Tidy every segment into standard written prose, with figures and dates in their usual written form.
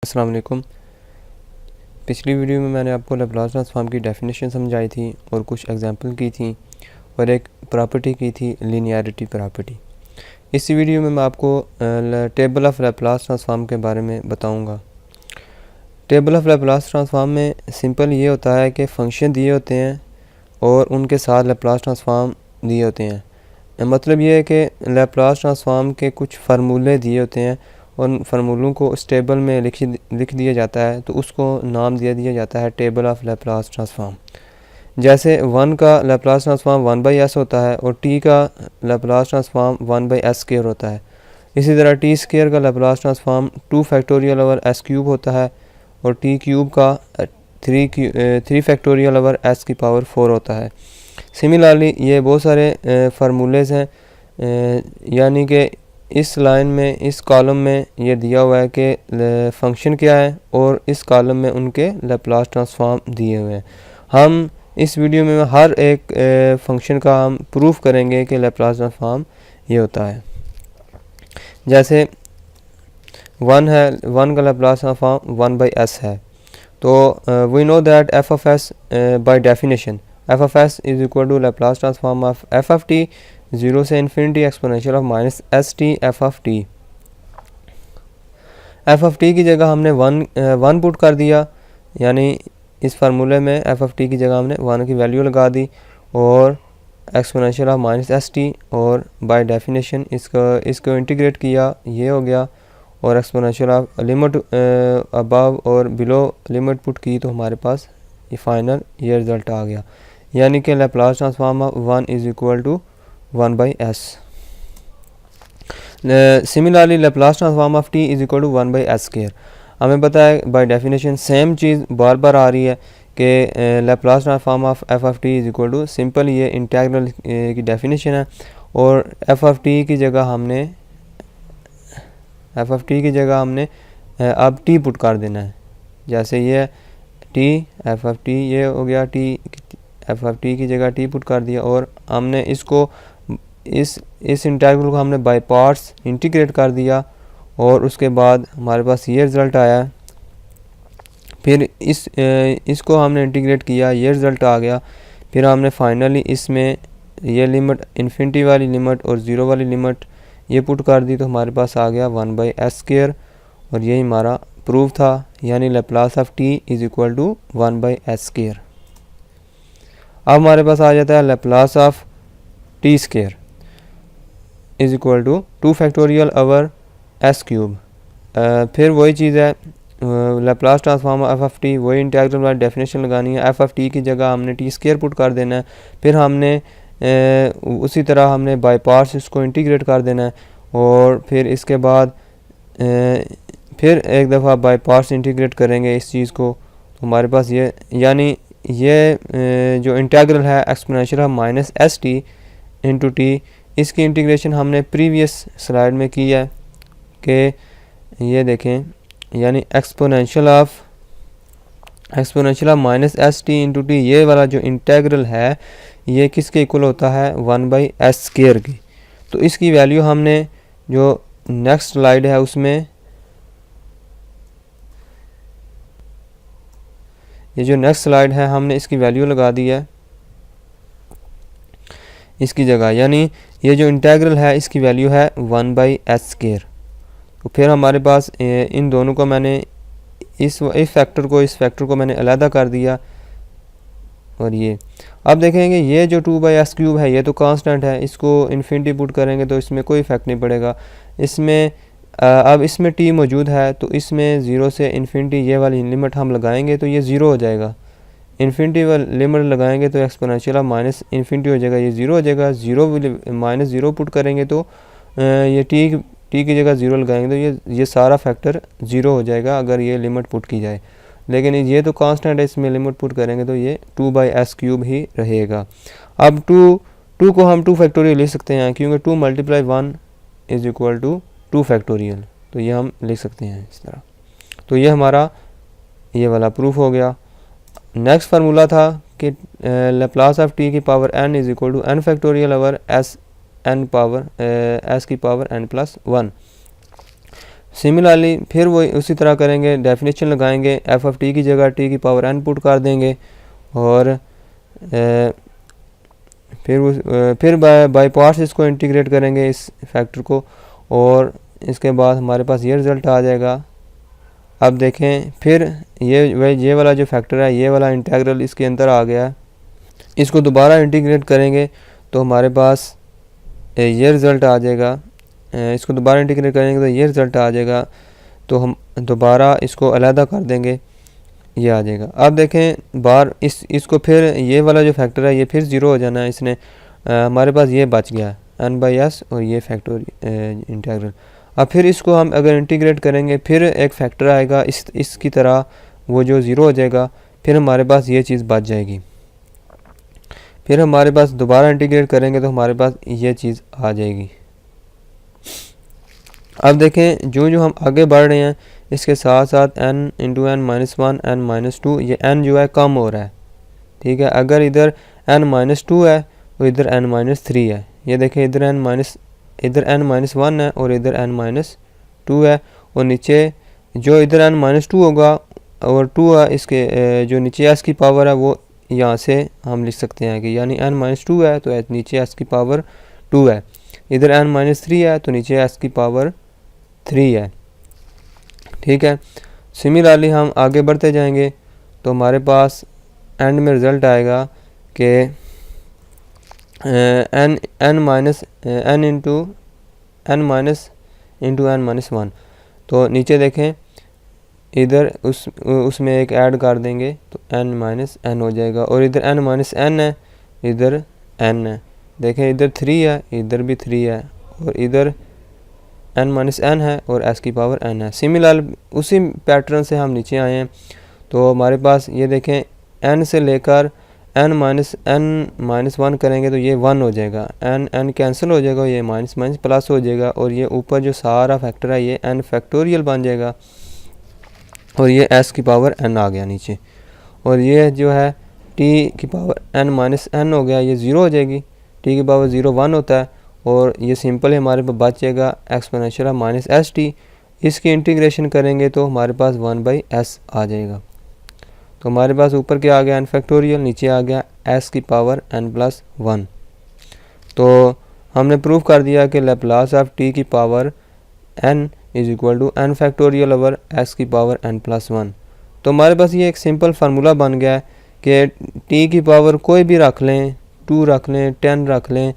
अस्सलाम वालेकुम। पिछली वीडियो में मैंने आपको लैप्लास ट्रांसफॉर्म की डेफिनेशन समझाई थी और कुछ एग्जांपल की थी और एक प्रॉपर्टी की थी, लीनियरिटी प्रॉपर्टी। इस वीडियो में मैं आपको टेबल ऑफ लैप्लास ट्रांसफॉर्म के बारे में बताऊंगा। टेबल ऑफ लैप्लास ट्रांसफॉर्म में सिंपल ये होता है कि फ़ंक्शन दिए होते हैं और उनके साथ लैप्लास ट्रांसफॉर्म दिए होते हैं। मतलब ये है कि लैप्लास ट्रांसफॉर्म के कुछ फार्मूले दिए होते हैं, उन फार्मूलों को इस टेबल में लिख दिया जाता है, तो उसको नाम दिया जाता है टेबल ऑफ लैप्लास ट्रांसफॉर्म। जैसे 1 का लैप्लास ट्रांसफॉर्म 1/s होता है और t का लैप्लास ट्रांसफॉर्म 1/s² होता है। इसी तरह t² का Laplace transform 2 factorial over s³ होता है और t³ का 3 फैक्टोरियल ओवर s⁴ होता है। सिमिलरली ये बहुत सारे फार्मूलेज़ हैं, यानी कि इस लाइन में, इस कॉलम में ये दिया हुआ है कि फ़ंक्शन क्या है और इस कॉलम में उनके लैप्लास ट्रांसफॉर्म दिए हुए हैं। हम इस वीडियो में हर एक फ़ंक्शन का हम प्रूफ करेंगे कि लैप्लास ट्रांसफॉर्म ये होता है। जैसे 1 है, 1 का लैप्लास ट्रांसफॉर्म 1/s है, तो we know that f of s by definition f of s is equal to Laplace transform of f of t 0 से infinity exponential of minus st f of t। f of t की जगह हमने 1 put कर दिया, यानी इस फार्मूले में f of t की जगह हमने 1 की वैल्यू लगा दी और एक्सपोनेंशियल ऑफ माइनस st, और बाय डेफिनेशन इसको इंटीग्रेट किया, ये हो गया, और एक्सपोनेंशियल ऑफ लिमिट अबव और बिलो लिमिट पुट की, तो हमारे पास ये फाइनल ये रिज़ल्ट आ गया, यानी कि Laplace transform of 1 is equal to 1/s। Similarly Laplace transform of t is equal to 1/s²। हमें पता है बाय डेफिनेशन सेम चीज़ बार बार आ रही है कि Laplace transform of f of t is equal to, simple ये इंटीग्रल की डेफिनेशन है, और f of t की जगह हमने अब t पुट कर देना है। जैसे ये t f of t ये हो गया, t f of t की जगह t पुट कर दिया, और हमने इसको इस इंटीग्रल को हमने बाय पार्ट्स इंटीग्रेट कर दिया, और उसके बाद हमारे पास ये रिज़ल्ट आया। फिर इसको हमने इंटीग्रेट किया, ये रिज़ल्ट आ गया। फिर हमने फाइनली इसमें ये लिमिट, इन्फिनिटी वाली लिमिट और 0 वाली लिमिट ये पुट कर दी, तो हमारे पास आ गया 1/s², और यही हमारा प्रूफ था, यानी Laplace of t is equal to 1/s²। अब हमारे पास आ जाता है Laplace of t² is equal to 2 factorial over s³। फिर वही चीज़ है, Laplace transform f of t, वही इंटीग्रल वाली डेफिनेशन लगानी है। f of t की जगह हमने t² पुट कर देना है, फिर हमने उसी तरह हमने बाय पार्ट्स इसको इंटीग्रेट कर देना है, और फिर इसके बाद फिर एक दफ़ा बाय पार्ट्स इंटीग्रेट करेंगे इस चीज़ को, तो हमारे पास ये, यानी ये जो इंटीग्रल है exponential of minus st into T, इसकी इंटीग्रेशन हमने प्रीवियस स्लाइड में की है कि ये देखें, यानी exponential of minus st into T, ये वाला जो इंटीग्रल है ये किसके इक्वल होता है, 1/s² की। तो इसकी वैल्यू हमने जो नेक्स्ट स्लाइड है उसमें, ये जो नेक्स्ट स्लाइड है हमने इसकी वैल्यू लगा दी है इसकी जगह, यानी ये जो इंटीग्रल है इसकी वैल्यू है 1/s²। तो फिर हमारे पास इन दोनों को मैंने इस फैक्टर को मैंने अलहदा कर दिया, और ये अब देखेंगे ये जो 2/s³ है ये तो कांस्टेंट है, इसको इन्फिनिटी पुट करेंगे तो इसमें कोई इफेक्ट नहीं पड़ेगा। इसमें अब इसमें t मौजूद है, तो इसमें 0 से इन्फिनिटी ये वाली लिमिट हम लगाएंगे तो ये 0 हो जाएगा। इन्फिनिटी वाली लिमिट लगाएंगे तो एक्सपोनेंशियल ऑफ माइनस इन्फिनिटी हो जाएगा, ये 0 हो जाएगा। -0 पुट करेंगे तो ये t की जगह 0 लगाएंगे तो ये सारा फैक्टर 0 हो जाएगा अगर ये लिमिट पुट की जाए। लेकिन ये तो कांस्टेंट है, इसमें लिमिट पुट करेंगे तो ये 2/s³ ही रहेगा। अब 2 को हम 2 फैक्टोरियल लिख सकते हैं, क्योंकि 2 × 1 इज इक्वल टू 2 फैक्टोरियल, तो ये हम लिख सकते हैं इस तरह। तो ये हमारा ये वाला प्रूफ हो गया। नेक्स्ट फार्मूला था कि लैप्लास ऑफ t की power n is equal to n factorial over s n power s की पावर n+1। सिमिलरली फिर वो उसी तरह करेंगे, डेफिनेशन लगाएंगे, एफ ऑफ टी की जगह टी की पावर एन पुट कर देंगे और फिर बाय पार्ट्स इसको इंटीग्रेट करेंगे इस फैक्टर को, और इसके बाद हमारे पास ये रिज़ल्ट आ जाएगा। अब देखें फिर ये वाला जो फैक्टर है, ये वाला इंटीग्रल इसके अंदर आ गया, इसको दोबारा इंटीग्रेट करेंगे तो हमारे पास ये रिज़ल्ट आ जाएगा। इसको दोबारा इंटीग्रेट करेंगे तो ये रिज़ल्ट आ जाएगा, तो हम दोबारा इसको अलहदा कर देंगे, ये आ जाएगा। अब देखें बार इसको फिर ये वाला जो फैक्टर है ये फिर ज़ीरो हो जाना है, इसने हमारे पास ये बच गया एन बाई एस और ये फैक्टर इंटीग्रल। अब फिर इसको हम अगर इंटीग्रेट करेंगे फिर एक फैक्टर आएगा इसकी तरह, वो जो ज़ीरो हो जाएगा, फिर हमारे पास ये चीज़ बच जाएगी। फिर हमारे पास दोबारा इंटीग्रेट करेंगे तो हमारे पास ये चीज़ आ जाएगी। अब देखें जो जो हम आगे बढ़ रहे हैं इसके साथ साथ n into N minus one N minus two, ये n जो है कम हो रहा है, ठीक है। अगर इधर n माइनस टू है और इधर n माइनस थ्री है, ये देखें इधर n माइनस वन है और इधर n माइनस टू है, और नीचे जो इधर n माइनस टू होगा और टू है, इसके जो नीचे s की पावर है वो यहाँ से हम लिख सकते हैं कि यानी n माइनस टू है तो नीचे s की पावर टू है, इधर n माइनस थ्री है तो नीचे s की पावर थ्री है, ठीक है। सिमिलरली हम आगे बढ़ते जाएंगे तो हमारे पास एंड में रिज़ल्ट आएगा कि n minus n into N minus one, तो नीचे देखें इधर उसमें एक ऐड कर देंगे तो n माइनस एन हो जाएगा, और इधर n माइनस एन है, इधर n है, देखें इधर थ्री है, इधर भी थ्री है, और इधर n माइनस एन है और s की पावर n है। सिमिलर उसी पैटर्न से हम नीचे आए हैं तो हमारे पास ये देखें n से लेकर n माइनस वन करेंगे तो ये वन हो जाएगा, n कैंसिल हो जाएगा, ये माइनस माइनस प्लस हो जाएगा, और ये ऊपर जो सारा फैक्टर है ये n फैक्टोरियल बन जाएगा, और ये s की पावर n आ गया नीचे, और ये जो है t की पावर n माइनस n हो गया, ये ज़ीरो हो जाएगी, t की पावर ज़ीरो वन होता है, और ये सिंपल है हमारे पास बचेगा एक्सपोनेंशियल माइनस एस टी। इसकी इंटीग्रेशन करेंगे तो हमारे पास वन बाई एस आ जाएगा, तो हमारे पास ऊपर क्या आ गया n फैक्टोरियल, नीचे आ गया s की पावर n प्लस वन। तो हमने प्रूव कर दिया कि लैप्लास ऑफ t की power n is equal to n factorial over s की पावर n प्लस वन। तो हमारे पास ये एक सिंपल फार्मूला बन गया है कि t की पावर कोई भी रख लें, 2 रख लें, 10 रख लें,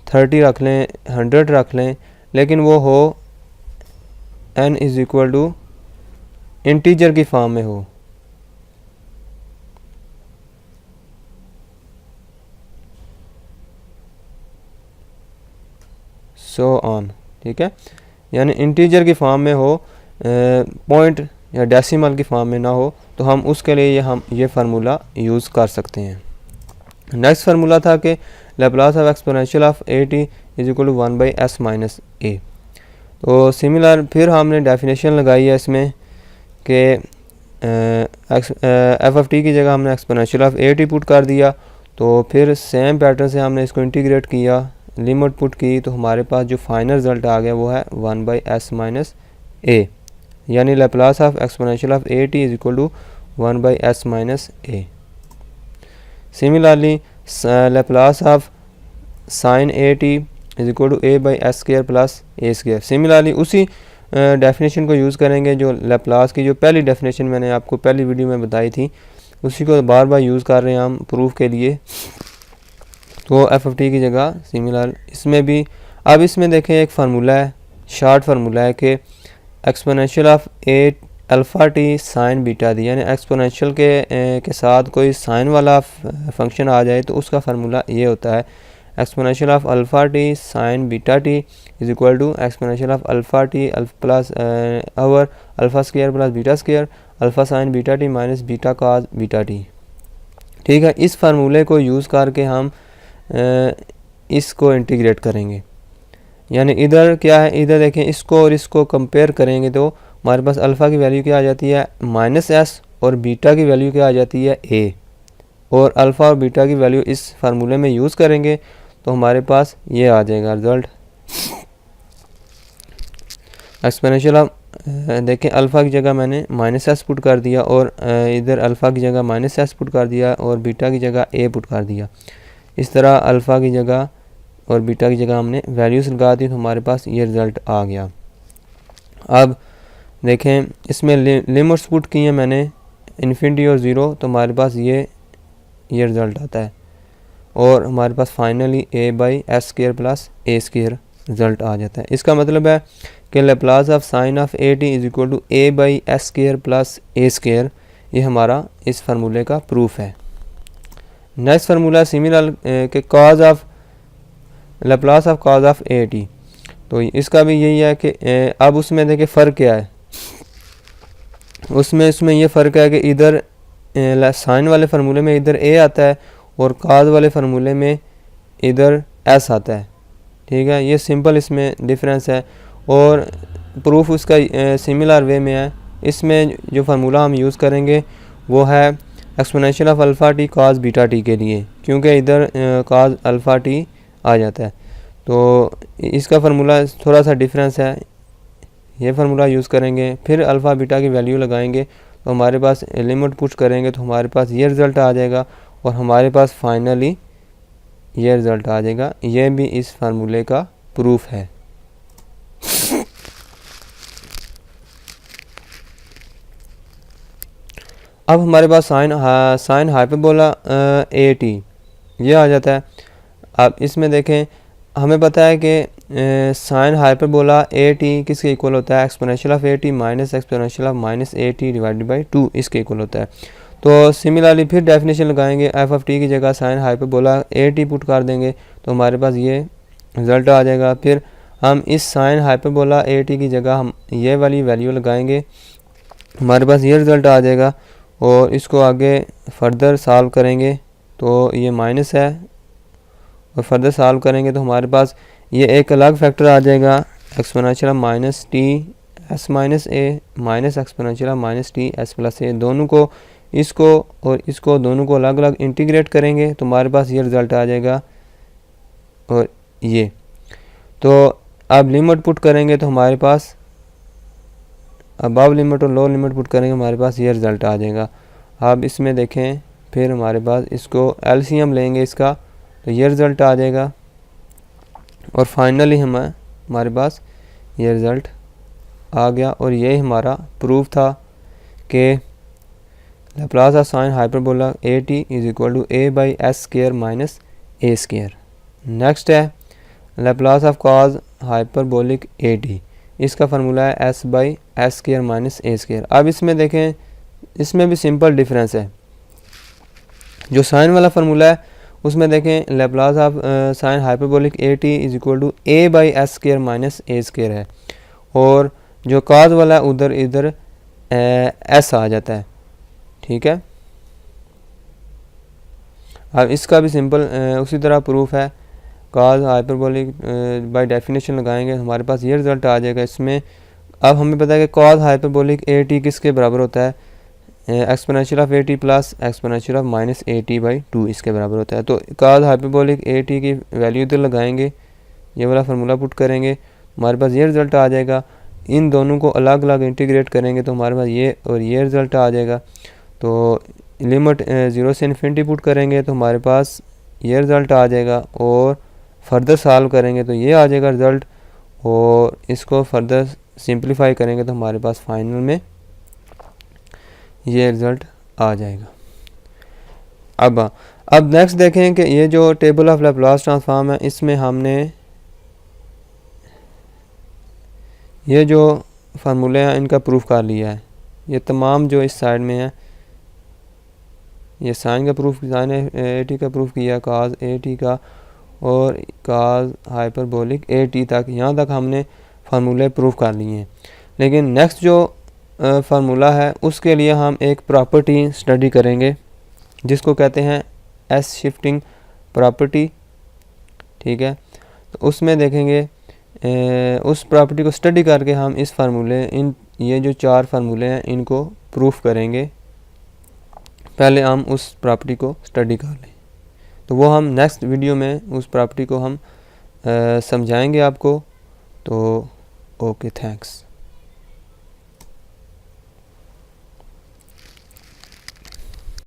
30 रख लें, 100 रख लें, लेकिन वो हो n is equal to integer की फॉर्म में हो। सो ऑन, ठीक है, यानी इंटीजर की फॉर्म में हो, पॉइंट या डेसिमल की फॉर्म में ना हो, तो हम उसके लिए हम ये फार्मूला यूज़ कर सकते हैं। नेक्स्ट फार्मूला था कि Laplace of exponential of A T is equal to one by S minus a. तो सिमिलर फिर हमने डेफिनेशन लगाई है इसमें कि एफ ऑफ टी की जगह हमने exponential of A T put कर दिया, तो फिर सेम पैटर्न से हमने इसको इंटीग्रेट किया, लिमिट पुट की, तो हमारे पास जो फाइनल रिजल्ट आ गया वो है one by S minus A, यानी Laplace of exponential of A T is equal to one by S minus A. Similarly Laplace of sine A T is equal to A by S square plus A square. Similarly उसी definition को use करेंगे जो Laplace की जो पहली definition मैंने आपको पहली वीडियो में बताई थी, उसी को बार बार यूज़ कर रहे हैं हम प्रूफ के लिए। तो एफ ऑफ टी की जगह सिमिलर इसमें भी, अब इसमें देखें एक फार्मूला है, शॉर्ट फार्मूला है कि exponential of a alpha T sine beta दी, यानी एक्सपोनेंशियल के साथ कोई साइन वाला फंक्शन आ जाए तो उसका फार्मूला ये होता है exponential of alpha T sine beta T is equal to exponential of alpha T plus over alpha square plus beta square alpha sine beta T minus beta cos beta T, ठीक है। इस फार्मूले को use करके हम इसको integrate करेंगे, यानी इधर क्या है, इधर देखें इसको और इसको कंपेयर करेंगे तो हमारे पास अल्फ़ा की वैल्यू क्या आ जाती है माइनस एस, और बीटा की वैल्यू क्या आ जाती है ए, और अल्फ़ा और बीटा की वैल्यू इस फार्मूले में यूज़ करेंगे तो हमारे पास ये आ जाएगा रिज़ल्ट। एक्सपोनेंशियल ऑफ देखें अल्फ़ा की जगह मैंने -s पुट कर दिया और इधर अल्फ़ा की जगह -s पुट कर दिया और बीटा की जगह a पुट कर दिया। इस तरह अल्फ़ा की जगह और बीटा की जगह हमने वैल्यूज़ लगा दी तो हमारे पास ये रिज़ल्ट आ गया। अब देखें इसमें लिमिट्स पुट की हैं मैंने इन्फिनिटी और ज़ीरो, तो हमारे पास ये रिज़ल्ट आता है और हमारे पास finally a/s² plus a² result आ जाता है। इसका मतलब है कि Laplace of sine of a t is equal to a/s² plus a²। ये हमारा इस फार्मूले का प्रूफ है। नेक्स्ट फार्मूला सिमिलर के cos of Laplace of cos of a t, तो इसका भी यही है कि अब उसमें देखिए फ़र्क क्या है। उसमें ये फ़र्क है कि इधर साइन वाले फार्मूले में इधर a आता है और कॉज वाले फार्मूले में इधर s आता है। ठीक है, ये सिंपल इसमें डिफरेंस है और प्रूफ उसका सिमिलर वे में है। इसमें जो फार्मूला हम यूज़ करेंगे वो है exponential of alpha T cos beta T के लिए, क्योंकि इधर कॉस अल्फ़ा टी आ जाता है। तो इसका फार्मूला थोड़ा सा डिफरेंस है, ये फार्मूला यूज़ करेंगे। फिर अल्फ़ा बीटा की वैल्यू लगाएंगे तो हमारे पास लिमिट पुट करेंगे तो हमारे पास ये रिज़ल्ट आ जाएगा और हमारे पास फाइनली ये रिज़ल्ट आ जाएगा। ये भी इस फार्मूले का प्रूफ है। अब हमारे पास साइन हाइपरबोला ए टी ये आ जाता है। अब इसमें देखें हमें पता है कि साइन हाइपरबोला ए टी किसके इक्वल होता है, exponential of A T minus exponential of minus A T divided by 2 इसके इक्वल होता है। तो सिमिलरली फिर डेफिनेशन लगाएंगे, एफ ऑफ टी की जगह साइन हाइपरबोला ए टी पुट कर देंगे तो हमारे पास ये रिज़ल्ट आ जाएगा। फिर हम इस साइन हाइपरबोला ए टी की जगह हम ये वाली वैल्यू लगाएंगे, हमारे पास ये रिज़ल्ट आ जाएगा और इसको आगे फर्दर सॉल्व करेंगे तो ये माइनस है और फर्दर सॉल्व करेंगे तो हमारे पास ये एक अलग फैक्टर आ जाएगा exponential minus t s minus a minus exponential minus t s plus a. दोनों को इसको और इसको दोनों को अलग अलग इंटीग्रेट करेंगे तो हमारे पास ये रिज़ल्ट आ जाएगा। और ये तो अब लिमिट पुट करेंगे तो हमारे पास अबव लिमिट और लो लिमिट पुट करेंगे हमारे पास ये रिज़ल्ट आ जाएगा। अब इसमें देखें फिर हमारे पास इसको एलसीएम लेंगे इसका तो ये रिज़ल्ट आ जाएगा और फाइनली हमारे पास ये रिज़ल्ट आ गया। और ये हमारा प्रूफ था कि Laplace of sine hyperbola A T is equal to a/s² minus a²। Next है Laplace of cos hyperbolic A t, इसका फार्मूला है s/s² माइनस a²। अब इसमें देखें इसमें भी सिंपल डिफरेंस है। जो साइन वाला फार्मूला है उसमें देखें Laplace of sine hyperbolic A T is equal to a/s² minus a² है और जो कॉज वाला है उधर इधर s आ जाता है। ठीक है, अब इसका भी सिंपल उसी तरह प्रूफ है। कॉज हाइपरबोलिक बाय डेफिनेशन लगाएंगे हमारे पास ये रिज़ल्ट आ जाएगा। इसमें अब हमें पता है कि कॉज हाइपरबोलिक ए टी किसके बराबर होता है, exponential of A T plus exponential of minus A T by 2 इसके बराबर होता है। तो कॉज हाइपरबोलिक ए टी की वैल्यू इधर लगाएंगे, ये वाला फार्मूला पुट करेंगे, हमारे पास ये रिज़ल्ट आ जाएगा। इन दोनों को अलग अलग इंटीग्रेट करेंगे तो हमारे पास ये और ये रिज़ल्ट आ जाएगा। तो लिमिट 0 से इन्फिनिटी पुट करेंगे तो हमारे पास ये रिज़ल्ट आ जाएगा और फर्दर सॉल्व करेंगे तो ये आ जाएगा रिज़ल्ट और इसको फर्दर सिंप्लीफाई करेंगे तो हमारे पास फाइनल में ये रिज़ल्ट आ जाएगा। अब नेक्स्ट देखें कि ये जो टेबल ऑफ लैप्लास ट्रांसफॉर्म है इसमें हमने ये जो फार्मूले हैं इनका प्रूफ कर लिया है। ये तमाम जो इस साइड में है ये साइन का प्रूफ, साइन ए टी का प्रूफ किया, काज ए टी का और काज हाइपरबोलिक ए टी तक, यहाँ तक हमने फार्मूले प्रूफ कर लिए हैं। लेकिन नेक्स्ट जो फार्मूला है उसके लिए हम एक प्रॉपर्टी स्टडी करेंगे जिसको कहते हैं एस शिफ्टिंग प्रॉपर्टी। ठीक है, तो उसमें देखेंगे उस प्रॉपर्टी को स्टडी करके हम इस फार्मूले ये जो 4 फार्मूले हैं इनको प्रूफ करेंगे। पहले हम उस प्रॉपर्टी को स्टडी कर लें, तो वो हम नेक्स्ट वीडियो में उस प्रॉपर्टी को हम समझाएंगे आपको। तो ओके, थैंक्स।